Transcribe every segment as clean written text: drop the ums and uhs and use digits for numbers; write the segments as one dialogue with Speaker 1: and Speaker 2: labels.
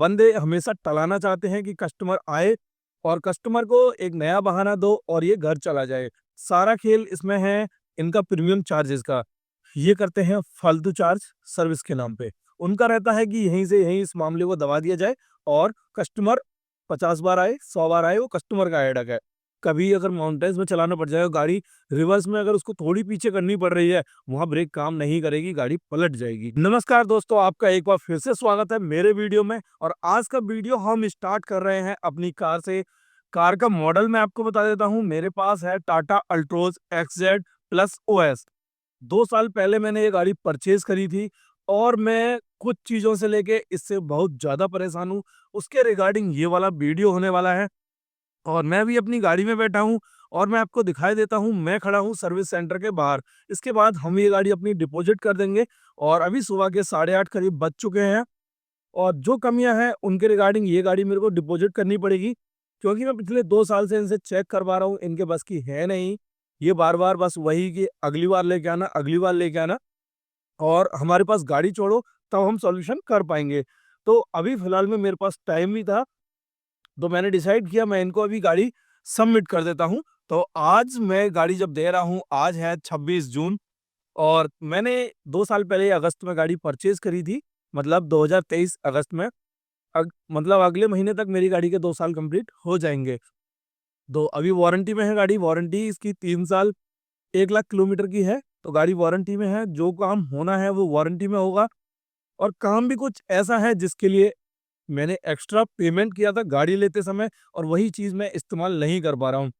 Speaker 1: बंदे हमेशा टलाना चाहते हैं कि कस्टमर आए और कस्टमर को एक नया बहाना दो और ये घर चला जाए। सारा खेल इसमें है इनका प्रीमियम चार्जेस का। ये करते हैं फालतू चार्ज सर्विस के नाम पे। उनका रहता है कि यहीं से यहीं इस मामले को दबा दिया जाए और कस्टमर 50 बार आए, 100 बार आए, वो कस्टमर का हेडेक है। कभी अगर माउंटेन्स में चलाना पड़ जाएगा गाड़ी, रिवर्स में अगर उसको थोड़ी पीछे करनी पड़ रही है, वहाँ ब्रेक काम नहीं करेगी, गाड़ी पलट जाएगी। नमस्कार दोस्तों, आपका एक बार फिर से स्वागत है मेरे वीडियो में। और आज का वीडियो हम स्टार्ट कर रहे हैं अपनी कार से। कार का मॉडल मैं आपको बता देता हूँ। मेरे पास है Tata Altroz XZ plus OS। 2 साल पहले मैंने ये गाड़ी परचेज़ करी थी और मैं कुछ चीज़ों से लेके इससे बहुत ज़्यादा परेशान हूँ। उसके रिगार्डिंग ये वाला वीडियो होने वाला है। और मैं भी अपनी गाड़ी में बैठा हूँ और मैं आपको दिखाई देता हूँ, मैं खड़ा हूँ सर्विस सेंटर के बाहर। इसके बाद हम ये गाड़ी अपनी डिपॉज़िट कर देंगे और अभी सुबह के 8:30 करीब बज चुके हैं। और जो कमियाँ हैं उनके रिगार्डिंग ये गाड़ी मेरे को डिपॉज़िट करनी पड़ेगी, क्योंकि मैं पिछले 2 साल से इनसे चेक करवा रहा हूँ, इनके बस की है नहीं। ये बार-बार बस वही कि अगली बार लेके आना, अगली बार लेके आना, और हमारे पास गाड़ी छोड़ो तब हम सॉल्यूशन कर पाएँगे। तो अभी फ़िलहाल में मेरे पास टाइम ही था, तो मैंने डिसाइड किया मैं इनको अभी गाड़ी सबमिट कर देता हूँ। तो आज मैं गाड़ी जब दे रहा हूँ, आज है 26 जून और मैंने 2 साल पहले अगस्त में गाड़ी परचेज़ करी थी, मतलब 2023 अगस्त में। मतलब अगले महीने तक मेरी गाड़ी के 2 साल कंप्लीट हो जाएँगे। तो अभी वारंटी में है गाड़ी, वारंटी इसकी 3 साल 1 लाख किलोमीटर की है, तो गाड़ी वारंटी में है। जो काम होना है वो वारंटी में होगा और काम भी कुछ ऐसा है जिसके लिए मैंने एक्स्ट्रा पेमेंट किया था गाड़ी लेते समय और वही चीज़ मैं इस्तेमाल नहीं कर पा रहा हूँ।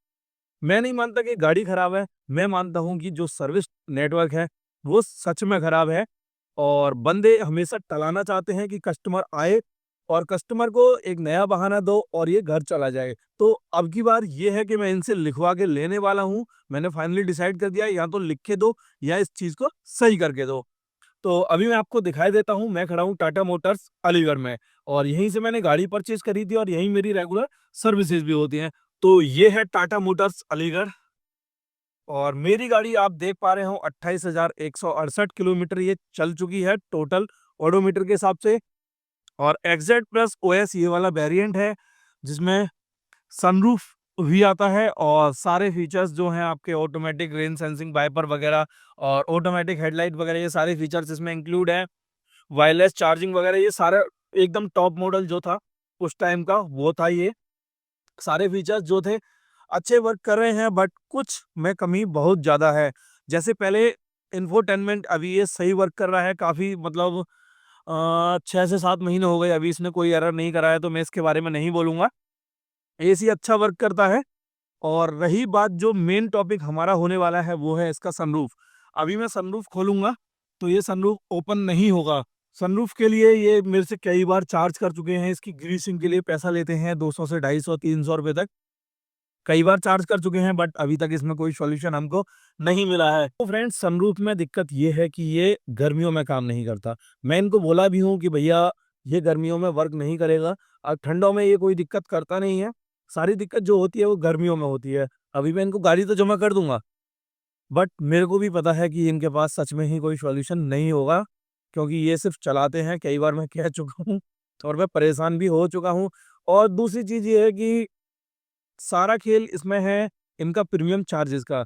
Speaker 1: मैं नहीं मानता कि गाड़ी खराब है, मैं मानता हूँ कि जो सर्विस नेटवर्क है, वो सच में खराब है और बंदे हमेशा टलाना चाहते हैं कि कस्टमर आए और कस्टमर को एक नया बहाना दो और ये घर चला जाए। तो अब की बार ये है कि मैं इनसे लिखवा के लेने वाला हूँ। मैंने फाइनली डिसाइड कर दिया है, या तो लिख के दो या इस चीज़ को सही करके दो। तो अभी मैं आपको दिखाई देता हूँ, मैं खड़ा हूँ टाटा मोटर्स अलीगढ़ में और यहीं से मैंने गाड़ी परचेज़ करी थी और यहीं मेरी रेगुलर सर्विसेज़ भी होती हैं। तो ये है टाटा मोटर्स अलीगढ़ और मेरी गाड़ी आप देख पा रहे हो 28,168 किलोमीटर ये चल चुकी है टोटल ओडोमीटर के हिसाब से। और XZ प्लस OS ये वाला वेरिएंट है, जिसमें सनरूफ भी आता है और सारे फीचर्स जो हैं आपके ऑटोमेटिक रेन सेंसिंग वाइपर वगैरह और ऑटोमेटिक हेडलाइट वगैरह, ये सारे फीचर्स इसमें इंक्लूड है। वायरलेस चार्जिंग वगैरह ये सारा एकदम टॉप मॉडल जो था उस टाइम का वो था ये। सारे फीचर्स जो थे अच्छे वर्क कर रहे हैं, बट कुछ में कमी बहुत ज़्यादा है। जैसे पहले इंफोटेनमेंट, अभी ये सही वर्क कर रहा है काफ़ी, मतलब 6 से 7 महीने हो गए, अभी इसने कोई एरर नहीं करा है, तो मैं इसके बारे में नहीं बोलूँगा। एसी अच्छा वर्क करता है। और रही बात, जो मेन टॉपिक हमारा होने वाला है वो है इसका सनरूफ। अभी मैं सनरूफ खोलूँगा तो ये सनरूफ ओपन नहीं होगा। सनरूफ के लिए ये मेरे से कई बार चार्ज कर चुके हैं, इसकी ग्रीसिंग के लिए पैसा लेते हैं 200 से 250 300 रुपए तक। कई बार चार्ज कर चुके हैं, बट अभी तक इसमें कोई सॉल्यूशन हमको नहीं मिला है। तो फ्रेंड्स, सनरूफ में दिक्कत ये है कि ये गर्मियों में काम नहीं करता। मैं इनको बोला भी हूँ कि भैया ये गर्मियों में वर्क नहीं करेगा। अब ठंडों में ये कोई दिक्कत करता नहीं है। सारी दिक्कत जो होती है वो गर्मियों में होती है। अभी मैं इनको गाड़ी तो जमा कर दूँगा, बट मेरे को भी पता है कि इनके पास सच में ही कोई सॉल्यूशन नहीं होगा, क्योंकि ये सिर्फ़ चलाते हैं। कई बार मैं कह चुका हूँ और मैं परेशान भी हो चुका हूँ। और दूसरी चीज़ ये है कि सारा खेल इसमें है इनका प्रीमियम चार्जेस का।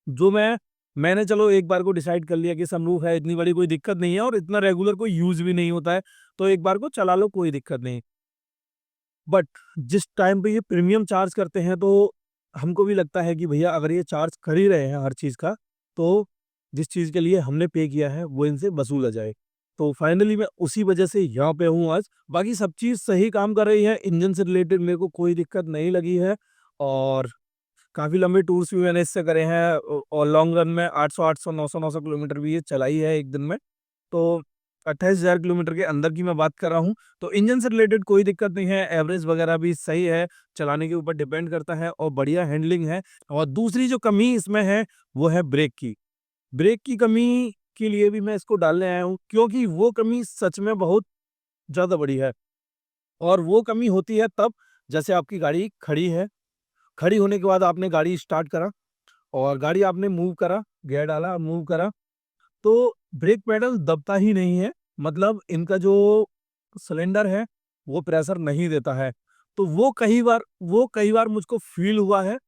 Speaker 1: जो मैंने चलो एक बार को डिसाइड कर लिया कि सनरूफ है, इतनी बड़ी कोई दिक्कत नहीं है और इतना रेगुलर कोई यूज़ भी नहीं होता है, तो एक बार को चला लो, कोई दिक्कत नहीं। बट जिस टाइम पे ये प्रीमियम चार्ज करते हैं, तो हमको भी लगता है कि भैया अगर ये चार्ज कर ही रहे हैं हर चीज़ का, तो जिस चीज़ के लिए हमने पे किया है वो इनसे वसूला जाए। तो फाइनली मैं उसी वजह से यहाँ पे हूँ आज। बाकी सब चीज़ सही काम कर रही है, इंजन से रिलेटेड मेरे को कोई दिक्कत नहीं लगी है और काफ़ी लंबे टूर्स भी मैंने इससे करे हैं और लॉन्ग रन में 800-800, 900-900 किलोमीटर भी ये चलाई है एक दिन में। तो 28,000 किलोमीटर के अंदर की मैं बात कर रहा हूँ। तो इंजन से रिलेटेड कोई दिक्कत नहीं है, एवरेज वगैरह भी सही है, चलाने के ऊपर डिपेंड करता है और बढ़िया हैंडलिंग है। और दूसरी जो कमी इसमें है, वो है ब्रेक की। ब्रेक की कमी के लिए भी मैं इसको डालने आया हूँ, क्योंकि वो कमी सच में बहुत ज़्यादा बड़ी है। और वो कमी होती है तब, जैसे आपकी गाड़ी खड़ी है, खड़ी होने के बाद आपने गाड़ी स्टार्ट करा और गाड़ी आपने मूव करा, गियर डाला, मूव करा, तो ब्रेक पेडल दबता ही नहीं है। मतलब इनका जो सिलेंडर है, वो प्रेशर नहीं देता है। तो वो कई बार मुझको फ़ील हुआ है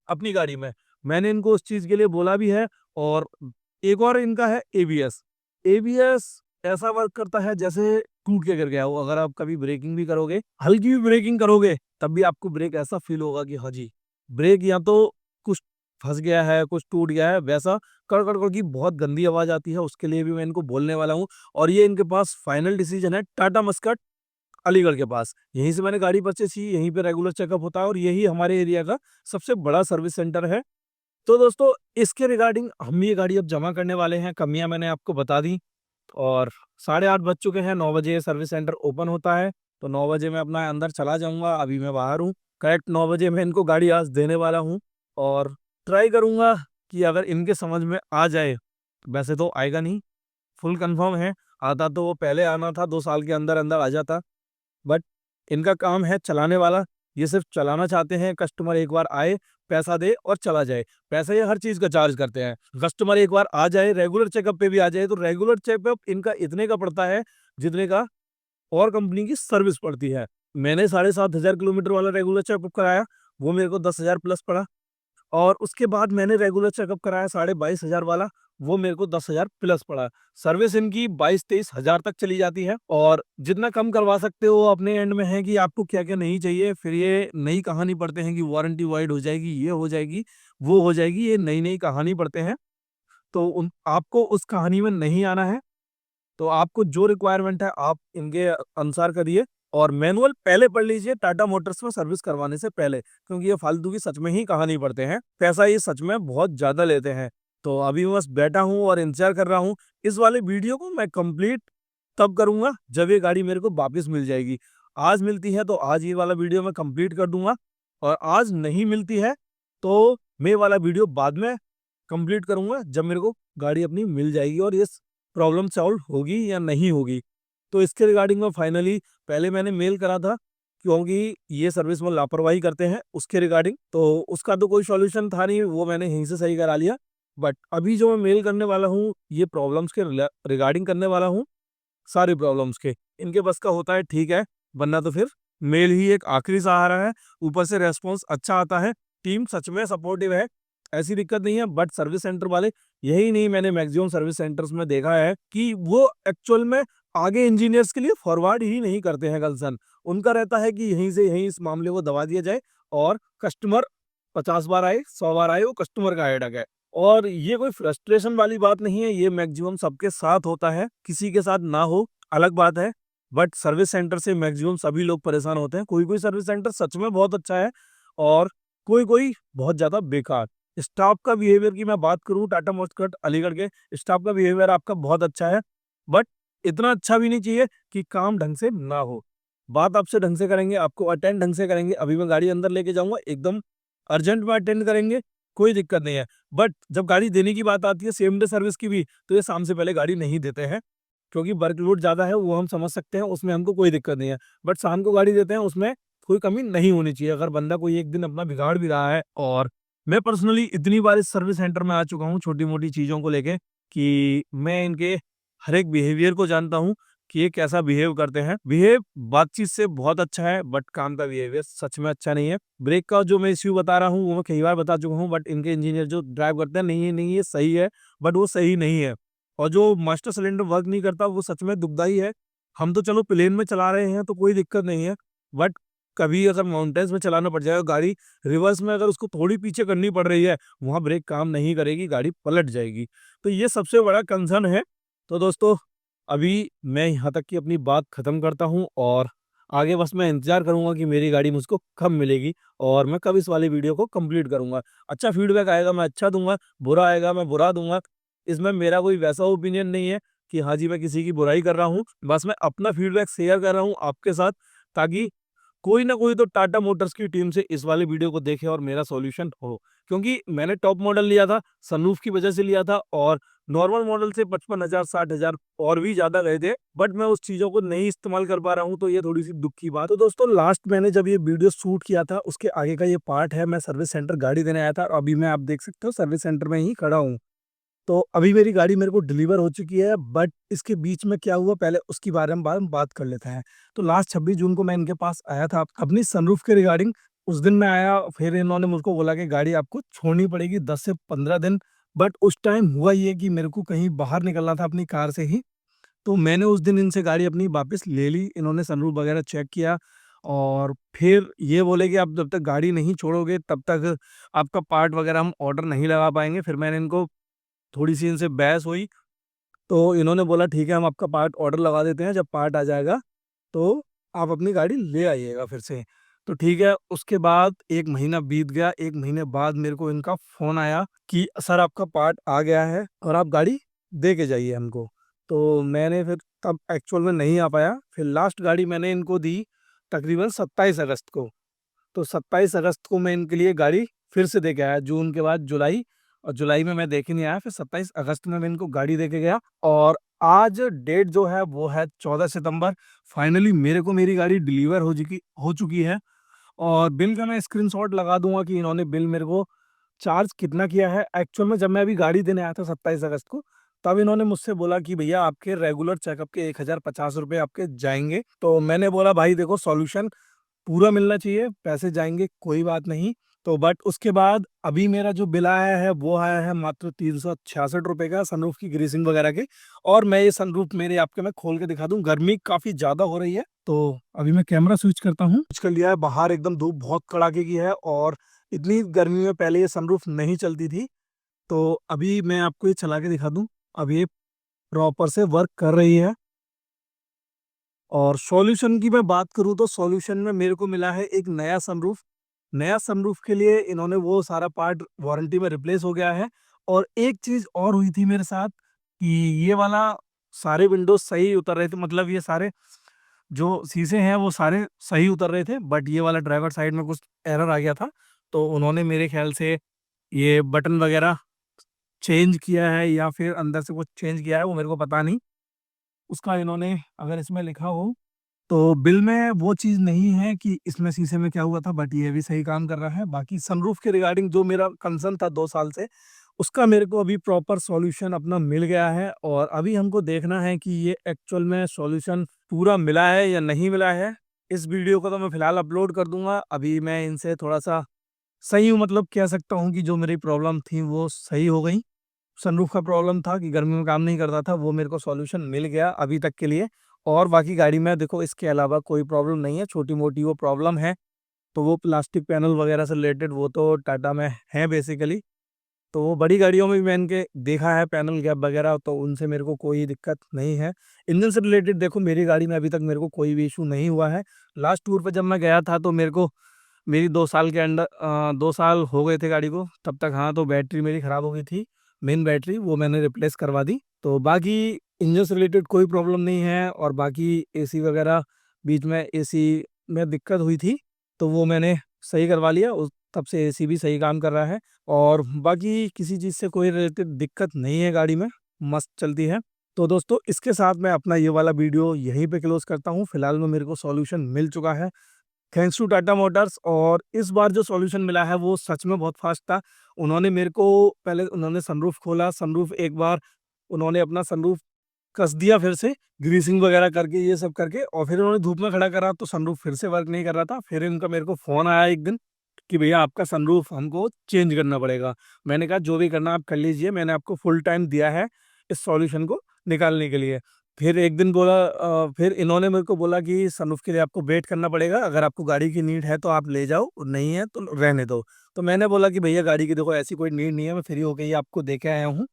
Speaker 1: अपनी गाड़ी में। मैंने इनको उस चीज़ के लिए बोला भी है। और एक और इनका है एबीएस। एबीएस ऐसा वर्क करता है जैसे टूट के गिर गया हो। अगर आप कभी ब्रेकिंग भी करोगे, हल्की भी ब्रेकिंग करोगे, तब भी आपको ब्रेक ऐसा फ़ील होगा कि हाँ जी, ब्रेक या तो कुछ फँस गया है, कुछ टूट गया है, वैसा कड़-कड़-कड़ की बहुत गंदी आवाज़ आती है। उसके लिए भी मैं इनको बोलने वाला हूँ। और ये इनके पास फाइनल डिसीज़न है टाटा मस्कट, अलीगढ़ के पास। यहीं से मैंने गाड़ी परचेज़ की, यहीं पे रेगुलर चेकअप होता है और यही हमारे एरिया का सबसे बड़ा सर्विस सेंटर है। तो दोस्तों, इसके रिगार्डिंग हम ये गाड़ी अब जमा करने वाले हैं। कमियाँ मैंने आपको बता दी और 8:30 बज चुके हैं, 9 बजे सर्विस सेंटर ओपन होता है। तो 9 बजे मैं अपना अंदर चला जाऊँगा, अभी मैं बाहर हूँ। करेक्ट 9 बजे मैं इनको गाड़ी आज देने वाला हूँ और ट्राई करूँगा कि अगर इनके समझ में आ जाए, वैसे तो आएगा नहीं, फुल कन्फर्म है, आता तो वो पहले आना था, 2 साल के अंदर-अंदर आ जाता। बट इनका काम है चलाने वाला। ये सिर्फ़ चलाना चाहते हैं, कस्टमर एक बार आए, पैसा दे और चला जाए। पैसा ये हर चीज़ का चार्ज करते हैं। कस्टमर एक बार आ जाए, रेगुलर चेकअप पे भी आ जाए, तो रेगुलर चेकअप इनका इतने का पड़ता है, जितने का और कंपनी की सर्विस पड़ती है। मैंने 7,500 किलोमीटर वाला रेगुलर चेकअप कराया, वो मेरे को 10,000 प्लस पड़ा। और उसके बाद मैंने रेगुलर चेकअप कराया 22,500 वाला, वो मेरे को 10,000 प्लस पड़ा। सर्विस इनकी 22-23 हज़ार तक चली जाती है और जितना कम करवा सकते हो अपने एंड में है कि आपको क्या-क्या नहीं चाहिए। फिर ये नई कहानी पढ़ते हैं कि वारंटी वॉइड हो जाएगी, ये हो जाएगी, वो हो जाएगी, ये नई-नई कहानी पढ़ते हैं। तो उन आपको उस कहानी में नहीं आना है। तो आपको जो रिक्वायरमेंट है आप इनके अनुसार करिए और मैनुअल पहले पढ़ लीजिए टाटा मोटर्स में सर्विस करवाने से पहले, क्योंकि ये फालतू की सच में ही कहानी पढ़ते हैं। पैसा ये सच में बहुत ज़्यादा लेते हैं। तो अभी मैं बस बैठा हूँ और इंतज़ार कर रहा हूँ। इस वाले वीडियो को मैं कंप्लीट तब करूँगा जब ये गाड़ी मेरे को वापस मिल जाएगी। आज मिलती है तो आज ये वाला वीडियो मैं कंप्लीट कर दूँगा और आज नहीं मिलती है तो मैं ये वाला वीडियो बाद में कंप्लीट करूँगा जब मेरे को गाड़ी अपनी मिल जाएगी और ये प्रॉब्लम सॉल्व होगी या नहीं होगी। तो इसके रिगार्डिंग में फाइनली पहले मैंने मेल करा था, क्योंकि ये सर्विस में लापरवाही करते हैं उसके रिगार्डिंग, तो उसका तो कोई सॉल्यूशन था नहीं, वो मैंने यहीं से सही करा लिया। बट अभी जो मैं मेल करने वाला हूँ, ये प्रॉब्लम्स के रिगार्डिंग करने वाला हूँ, सारी प्रॉब्लम्स के। इनके बस का होता है ठीक है, वरना तो फिर मेल ही एक आखिरी सहारा है। ऊपर से रिस्पॉन्स अच्छा आता है, टीम सच में सपोर्टिव है, ऐसी दिक्कत नहीं है। बट सर्विस सेंटर वाले, यही नहीं, मैंने मैक्सिमम सर्विस सेंटर्स में देखा है कि वो एक्चुअल में आगे इंजीनियर्स के लिए फॉरवर्ड ही नहीं करते हैं कंसर्न। उनका रहता है कि यहीं से यहीं इस मामले को दबा दिया जाए और कस्टमर 50 बार आए, 100 बार आए, वो कस्टमर का हेडेक है। और ये कोई फ्रस्ट्रेशन वाली बात नहीं है, ये मैक्सिमम सबके साथ होता है, किसी के साथ ना हो अलग बात है। बट सर्विस सेंटर से मैक्सिमम सभी लोग परेशान होते हैं। कोई-कोई सर्विस सेंटर सच में बहुत अच्छा है और कोई-कोई बहुत ज़्यादा बेकार। स्टाफ का बिहेवियर की मैं बात करूँ, टाटा मोटर्स अलीगढ़ के स्टाफ का बिहेवियर आपका बहुत अच्छा है, बट इतना अच्छा भी नहीं चाहिए कि काम ढंग से ना हो। बात आपसे ढंग से करेंगे, आपको अटेंड ढंग से करेंगे। अभी मैं गाड़ी अंदर लेके जाऊँगा, एकदम अर्जेंट में अटेंड करेंगे, कोई दिक्कत नहीं है। बट जब गाड़ी देने की बात आती है सेम डे सर्विस की भी, तो ये शाम से पहले गाड़ी नहीं देते हैं, क्योंकि वर्कलोड ज़्यादा है, वो हम समझ सकते हैं, उसमें हमको कोई दिक्कत नहीं है। बट शाम को गाड़ी देते हैं, उसमें कोई कमी नहीं होनी चाहिए। अगर बंदा कोई एक दिन अपना बिगाड़ भी रहा है, और मैं पर्सनली इतनी बार इस सर्विस सेंटर में आ चुका हूँ छोटी-मोटी चीज़ों को लेके कि मैं इनके हर एक बिहेवियर को जानता हूँ कि ये कैसा बिहेव करते हैं। बिहेव बातचीत से बहुत अच्छा है, बट काम का बिहेवियर सच में अच्छा नहीं है। ब्रेक का जो मैं इश्यू बता रहा हूँ, वो मैं कई बार बता चुका हूँ, बट इनके इंजीनियर जो ड्राइव करते हैं, नहीं, नहीं ये सही है, बट वो सही नहीं है। और जो मास्टर सिलेंडर वर्क नहीं करता, वो सच में दुखदाई है। हम तो चलो प्लेन में चला रहे हैं तो कोई दिक्कत नहीं है, बट कभी अगर माउंटेन्स में चलाना पड़ जाएगा गाड़ी, रिवर्स में अगर उसको थोड़ी पीछे करनी पड़ रही है, वहाँ ब्रेक काम नहीं करेगी, गाड़ी पलट जाएगी। तो ये सबसे बड़ा कंसर्न है। तो दोस्तों, अभी मैं यहाँ तक की अपनी बात खत्म करता हूँ और आगे बस मैं इंतज़ार करूँगा कि मेरी गाड़ी मुझको कब मिलेगी और मैं कब इस वाली वीडियो को कंप्लीट करूँगा। अच्छा फीडबैक आएगा मैं अच्छा दूँगा, बुरा आएगा मैं बुरा दूँगा। इसमें मेरा कोई वैसा ओपिनियन नहीं है कि हाँ जी, मैं किसी की बुराई कर रहा हूँ। बस मैं अपना फीडबैक शेयर कर रहा हूँ आपके साथ, ताकि कोई ना कोई तो टाटा मोटर्स की टीम से इस वाले वीडियो को देखे और मेरा सॉल्यूशन हो। क्योंकि मैंने टॉप मॉडल लिया था, सनरूफ की वजह से लिया था, और नॉर्मल मॉडल से 55,000 60,000 और भी ज़्यादा गए थे, बट मैं उस चीज़ों को नहीं इस्तेमाल कर पा रहा हूँ, तो ये थोड़ी-सी दुःख की बात। तो दोस्तों, लास्ट मैंने जब ये वीडियो शूट किया था, उसके आगे का ये पार्ट है। मैं सर्विस सेंटर गाड़ी देने आया था और अभी मैं, आप देख सकते हो, सर्विस सेंटर में ही खड़ा हूँ। तो अभी मेरी गाड़ी मेरे को डिलीवर हो चुकी है, बट इसके बीच में क्या हुआ पहले उसके बारे में बात कर लेते हैं। तो लास्ट 26 जून को मैं इनके पास आया था अपनी सनरूफ के रिगार्डिंग। उस दिन मैं आया, फिर इन्होंने मुझको बोला कि गाड़ी आपको छोड़नी पड़ेगी 10 से 15 दिन। बट उस टाइम हुआ ये कि मेरे को कहीं बाहर निकलना था अपनी कार से ही, तो मैंने उस दिन इनसे गाड़ी अपनी वापस ले ली। इन्होंने सनरूफ वगैरह चेक किया और फिर ये बोले कि आप जब तक गाड़ी नहीं छोड़ोगे तब तक आपका पार्ट वगैरह हम ऑर्डर नहीं लगा पाएँगे। फिर मैंने इनको थोड़ी-सी इनसे बहस हुई, तो इन्होंने बोला ठीक है हम आपका पार्ट ऑर्डर लगा देते हैं, जब पार्ट आ जाएगा तो आप अपनी गाड़ी ले आइएगा फिर से। तो ठीक है, उसके बाद 1 महीना बीत गया, 1 महीने बाद मेरे को इनका फ़ोन आया कि सर आपका पार्ट आ गया है और आप गाड़ी दे के जाइए हमको। तो मैंने फिर तब एक्चुअल में नहीं आ पाया, फिर लास्ट गाड़ी मैंने इनको दी तकरीबन 27 अगस्त को। तो 27 अगस्त को मैं इनके लिए गाड़ी फिर से दे के आया, जून के बाद जुलाई, और जुलाई में मैं दे के नहीं आया, फिर 27 अगस्त में मैं इनको गाड़ी दे के गया और आज डेट जो है वो है 14 सितंबर। फाइनली मेरे को मेरी गाड़ी डिलीवर हो चुकी है और बिल का मैं स्क्रीनशॉट लगा दूँगा कि इन्होंने बिल मेरे को चार्ज कितना किया है। एक्चुअल में जब मैं अभी गाड़ी देने आया था 27 अगस्त को, तब इन्होंने मुझसे बोला कि भैया आपके रेगुलर चेकअप के 1050 रुपए आपके जाएँगे। तो मैंने बोला भाई देखो सॉल्यूशन पूरा मिलना चाहिए, पैसे जाएँगे कोई बात नहीं। तो बट उसके बाद अभी मेरा जो बिल आया है वो आया है मात्र 366 रुपए का सनरूफ की ग्रीसिंग वगैरह के। और मैं ये सनरूफ मेरे आपके मैं खोल के दिखा दूँ, गर्मी काफ़ी ज़्यादा हो रही है। तो अभी मैं कैमरा स्विच करता हूँ। स्विच कर लिया है, बाहर एकदम धूप बहुत कड़ाके की है और इतनी गर्मी में पहले ये सनरूफ नहीं चलती थी। तो अभी मैं आपको ये चला के दिखा दूँ, अब ये प्रॉपर से वर्क कर रही है। और सॉल्यूशन की मैं बात करूँ तो सॉल्यूशन में मेरे को मिला है एक नया सनरूफ। नया सनरूफ के लिए इन्होंने वो सारा पार्ट वारंटी में रिप्लेस हो गया है। और एक चीज़ और हुई थी मेरे साथ कि ये वाला सारे विंडोज़ सही उतर रहे थे, मतलब ये सारे जो शीशे हैं वो सारे सही उतर रहे थे, बट ये वाला ड्राइवर साइड में कुछ एरर आ गया था। तो उन्होंने मेरे ख़्याल से ये बटन वग़ैरह चेंज किया है या फिर अंदर से कुछ चेंज किया है, वो मेरे को पता नहीं। उसका इन्होंने अगर इसमें लिखा हो तो बिल में वो चीज़ नहीं है कि इसमें शीशे में क्या हुआ था, बट ये भी सही काम कर रहा है। बाकी सनरूफ के रिगार्डिंग जो मेरा कंसर्न था 2 साल से, उसका मेरे को अभी प्रॉपर सॉल्यूशन अपना मिल गया है और अभी हमको देखना है कि ये एक्चुअल में सॉल्यूशन पूरा मिला है या नहीं मिला है। इस वीडियो को तो मैं फिलहाल अपलोड कर दूँगा। अभी मैं इनसे थोड़ा-सा सही हूँ, मतलब कह सकता हूँ कि जो मेरी प्रॉब्लम थी वो सही हो गई। सनरूफ का प्रॉब्लम था कि गर्मी में काम नहीं करता था, वो मेरे को सॉल्यूशन मिल गया अभी तक के लिए। और बाकी गाड़ी में देखो इसके अलावा कोई प्रॉब्लम नहीं है, छोटी-मोटी वो प्रॉब्लम है, तो वो प्लास्टिक पैनल वगैरह से रिलेटेड वो तो टाटा में है बेसिकली। तो वो बड़ी गाड़ियों में भी मैंने के देखा है पैनल गैप वगैरह, तो उनसे मेरे को कोई दिक्कत नहीं है। इंजन से रिलेटेड देखो मेरी गाड़ी में अभी तक मेरे को कोई भी इश्यू नहीं हुआ है। लास्ट टूर पे जब मैं गया था तो मेरे को मेरी 2 साल के अंदर 2 साल हो गए थे गाड़ी को, तब तक हाँ, तो बैटरी मेरी ख़राब हो गई थी, मेन बैटरी, वो मैंने रिप्लेस करवा दी। तो बाकी इंजन से रिलेटेड कोई प्रॉब्लम नहीं है और बाकी एसी वगैरह बीच में एसी में दिक्कत हुई थी, तो वो मैंने सही करवा लिया, उस तब से एसी भी सही काम कर रहा है और बाकी किसी चीज़ से कोई रिलेटेड दिक्कत नहीं है गाड़ी में, मस्त चलती है। तो दोस्तों इसके साथ मैं अपना ये वाला वीडियो यहीं पे क्लोज़ करता हूँ, फिलहाल में मेरे को सॉल्यूशन मिल चुका है। Thanks to Tata Motors. और इस बार जो सॉल्यूशन मिला है वो सच में बहुत फास्ट था। उन्होंने मेरे को पहले उन्होंने सनरूफ खोला, सनरूफ एक बार उन्होंने अपना सनरूफ कस दिया फिर से, ग्रीसिंग वगैरह करके ये सब करके, और फिर उन्होंने धूप में खड़ा करा तो सनरूफ फिर से वर्क नहीं कर रहा था। फिर इनका मेरे को फ़ोन आया एक दिन कि भैया आपका सनरूफ हमको चेंज करना पड़ेगा। मैंने कहा जो भी करना आप कर लीजिए, मैंने आपको फुल टाइम दिया है इस सॉल्यूशन को निकालने के लिए। फिर एक दिन बोला फिर इन्होंने मेरे को बोला कि सनरूफ के लिए आपको वेट करना पड़ेगा, अगर आपको गाड़ी की नीड है तो आप ले जाओ, और नहीं है तो रहने दो। तो मैंने बोला कि भैया गाड़ी की देखो ऐसी कोई नीड नहीं है, मैं फ्री होके ही आपको दे के आया हूँ।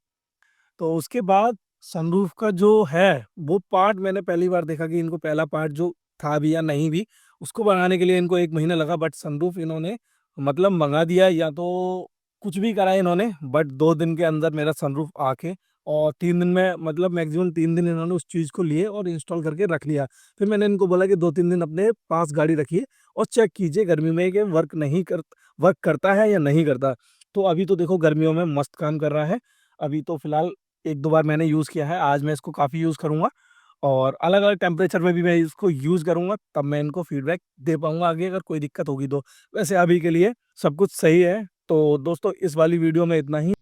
Speaker 1: तो उसके बाद सनरूफ का जो है, वो पार्ट मैंने पहली बार देखा कि इनको पहला पार्ट जो था भी या नहीं भी, उसको बनाने के लिए इनको 1 महीना लगा, बट सनरूफ इन्होंने मतलब मँगा दिया या तो कुछ भी करा इन्होंने, बट 2 दिन के अंदर मेरा सनरूफ आके और 3 दिन में, मतलब मैक्सिमम 3 दिन इन्होंने उस चीज़ को लिए और इंस्टॉल करके रख लिया। फिर मैंने इनको बोला कि 2-3 दिन अपने पास गाड़ी रखिए और चेक कीजिए गर्मी में कि वर्क करता है या नहीं करता। तो अभी तो देखो गर्मियों में मस्त काम कर रहा है। अभी तो फिलहाल 1-2 बार मैंने यूज़ किया है, आज मैं इसको काफ़ी यूज़ करूँगा और अलग-अलग टेम्परेचर में भी मैं इसको यूज़ करूँगा, तब मैं इनको फीडबैक दे पाऊँगा आगे अगर कोई दिक्कत होगी तो। वैसे अभी के लिए सब कुछ सही है। तो दोस्तों इस वाली वीडियो में इतना ही।